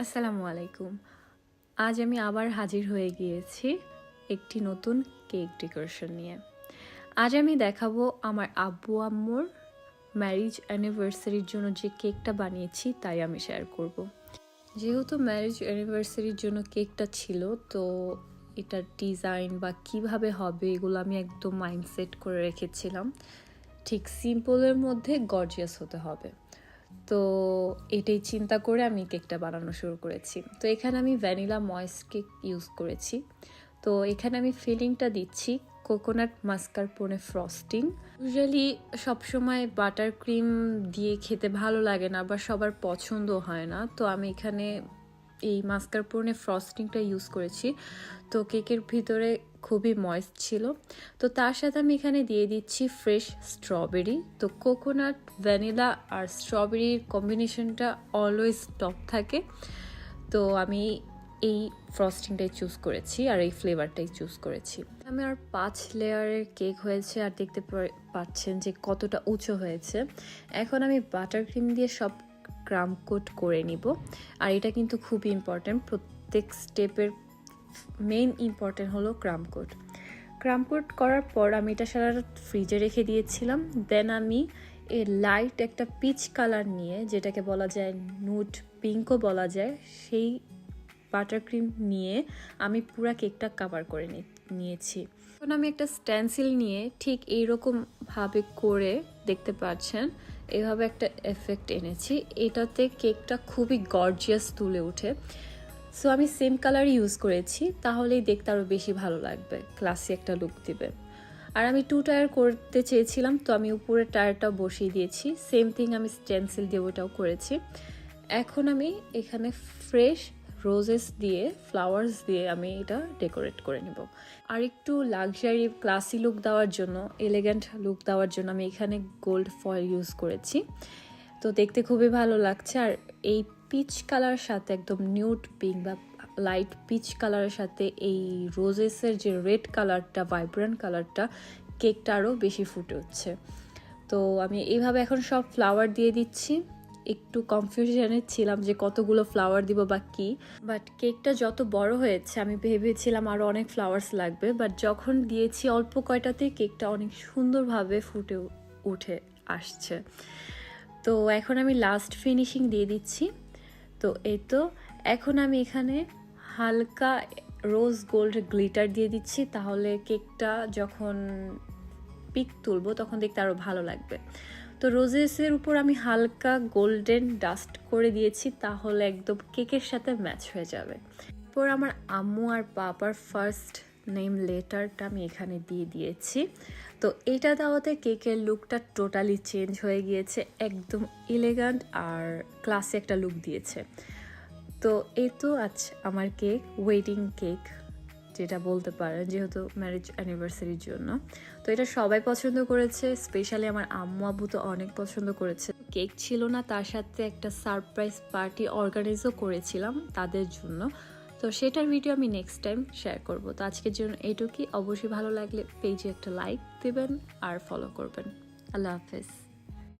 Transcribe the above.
আসসালামু আলাইকুম। আজ আমি আবার হাজির হয়ে গিয়েছি একটি নতুন কেক ডেকোরেশন নিয়ে। আজ আমি দেখাবো আমার আব্বু আম্মুর ম্যারেজ অ্যানিভার্সারির জন্য যে কেকটা বানিয়েছি তাই আমি শেয়ার করব। যেহেতু ম্যারেজ অ্যানিভার্সারির জন্য কেকটা ছিল, তো এটার ডিজাইন বা কিভাবে হবে এগুলো আমি একদম মাইন্ডসেট করে রেখেছিলাম। ঠিক সিম্পলের মধ্যে গর্জিয়াস হতে হবে। তো এটাই চিন্তা করে আমি কেকটা বানানো শুরু করেছি। তো এখানে আমি ভ্যানিলা ময়েস্ট কেক ইউজ করেছি। তো এখানে আমি ফিলিংটা দিচ্ছি কোকোনাট মাস্কারপোনে ফ্রস্টিং। ইউজুয়ালি সবসময় বাটার ক্রিম দিয়ে খেতে ভালো লাগে না বা সবার পছন্দ হয় না, তো আমি এখানে এই মাস্কারপোনে ফ্রস্টিংটা ইউজ করেছি। তো কেকের ভিতরে খুবই ময়েস্ট ছিল। তো তার সাথে আমি এখানে দিয়ে দিচ্ছি ফ্রেশ স্ট্রবেরি। তো কোকোনাট, ভ্যানিলা আর স্ট্রবেরির কম্বিনেশনটা অলওয়েজ টপ থাকে। তো আমি এই ফ্রস্টিংটাই চুজ করেছি আর এই ফ্লেভারটাই চুজ করেছি। আমি আর 5 লেয়ারের কেক হয়েছে আর দেখতে পাচ্ছেন যে কতটা উঁচু হয়েছে। এখন আমি বাটার ক্রিম দিয়ে সব ক্রাম কোট করে নিব। আর এটা কিন্তু খুবই ইম্পর্টেন্ট, প্রত্যেক স্টেপের মেইন ইম্পর্টেন্ট হলো ক্রাম কোট করার পর আমি এটা সারা রাত ফ্রিজে রেখে দিয়েছিলাম। দেন আমি লাইট একটা পিচ কালার নিয়ে, যেটাকে বলা যায় নুড পিঙ্কও বলা যায়, সেই বাটার ক্রিম নিয়ে আমি পুরো কেকটা কভার করে নিয়েছি। এখন আমি একটা স্ট্যান্সিল নিয়ে ঠিক এইরকমভাবে করে দেখতে পাচ্ছেন এভাবে একটা এফেক্ট এনেছি। এটাতে কেকটা খুবই গর্জিয়াস তুলে ওঠে। সো আমি সেম কালার ইউজ করেছি, তাহলেই দেখতে আরও বেশি ভালো লাগবে, ক্লাসি একটা লুক দিবে। আর আমি 2 টায়ার করতে চেয়েছিলাম, তো আমি উপরের টায়ারটাও বসিয়ে দিয়েছি। সেম থিং আমি স্টেনসিল দিয়ে ওটাও করেছি। এখন আমি এখানে ফ্রেশ রোজেস দিয়ে, ফ্লাওয়ার্স দিয়ে আমি এটা ডেকোরেট করে নেব। আর একটু লাক্সারি ক্লাসি লুক দেওয়ার জন্য, এলিগেন্ট লুক দেওয়ার জন্য আমি এখানে গোল্ড ফয়েল ইউজ করেছি। তো দেখতে খুবই ভালো লাগছে। আর এই পিচ কালার সাথে, একদম নিউড পিঙ্ক বা লাইট পিচ কালারের সাথে এই রোজেসের যে রেড কালারটা, ভাইব্রেন্ট কালারটা, কেকটা আরও বেশি ফুটে উঠছে। তো আমি এইভাবে এখন সব ফ্লাওয়ার দিয়ে দিচ্ছি। একটু কনফিউশনে ছিলাম যে কতগুলো ফ্লাওয়ার দিব বা কী, বাট কেকটা যত বড় হয়েছে আমি ভেবেছিলাম আরও অনেক ফ্লাওয়ার্স লাগবে, বাট যখন দিয়েছি অল্প কয়টাতেই কেকটা অনেক সুন্দরভাবে ফুটে উঠে আসছে। তো এখন আমি লাস্ট ফিনিশিং দিয়ে দিচ্ছি। তো এই তো এখন আমি এখানে হালকা রোজ গোল্ড গ্লিটার দিয়ে দিচ্ছি, তাহলে কেকটা যখন পিক তুলবো তখন দেখতে আরও ভালো লাগবে। তো রোজেসের উপর আমি হালকা গোল্ডেন ডাস্ট করে দিয়েছি, তাহলে একদম কেকের সাথে ম্যাচ হয়ে যাবে। এরপর আমার আম্মু আর পাপার ফার্স্ট নেম লেটারটা আমি এখানে দিয়ে দিয়েছি। তো এটা দেওয়াতে কেকের লুকটা টোটালি চেঞ্জ হয়ে গিয়েছে, একদম এলিগ্যান্ট আর ক্লাসি একটা লুক দিয়েছে। তো এই তো আজ আমার কেক, ওয়েডিং কেক যেটা বলতে পারেন, যেহেতু ম্যারেজ অ্যানিভার্সারির জন্য। তো এটা সবাই পছন্দ করেছে, স্পেশালি আমার আম্মু আব্বু তো অনেক পছন্দ করেছে। কেক ছিল না, তার সাথে একটা সারপ্রাইজ পার্টি অর্গানাইজও করেছিলাম তাদের জন্য। তো সেটার ভিডিও আমি নেক্সট টাইম শেয়ার করব। তো আজকের জন্য এইটুকুই। অবশ্যই ভালো লাগলে পেজে একটা লাইক দেবেন আর ফলো করবেন। আল্লাহ হাফেজ।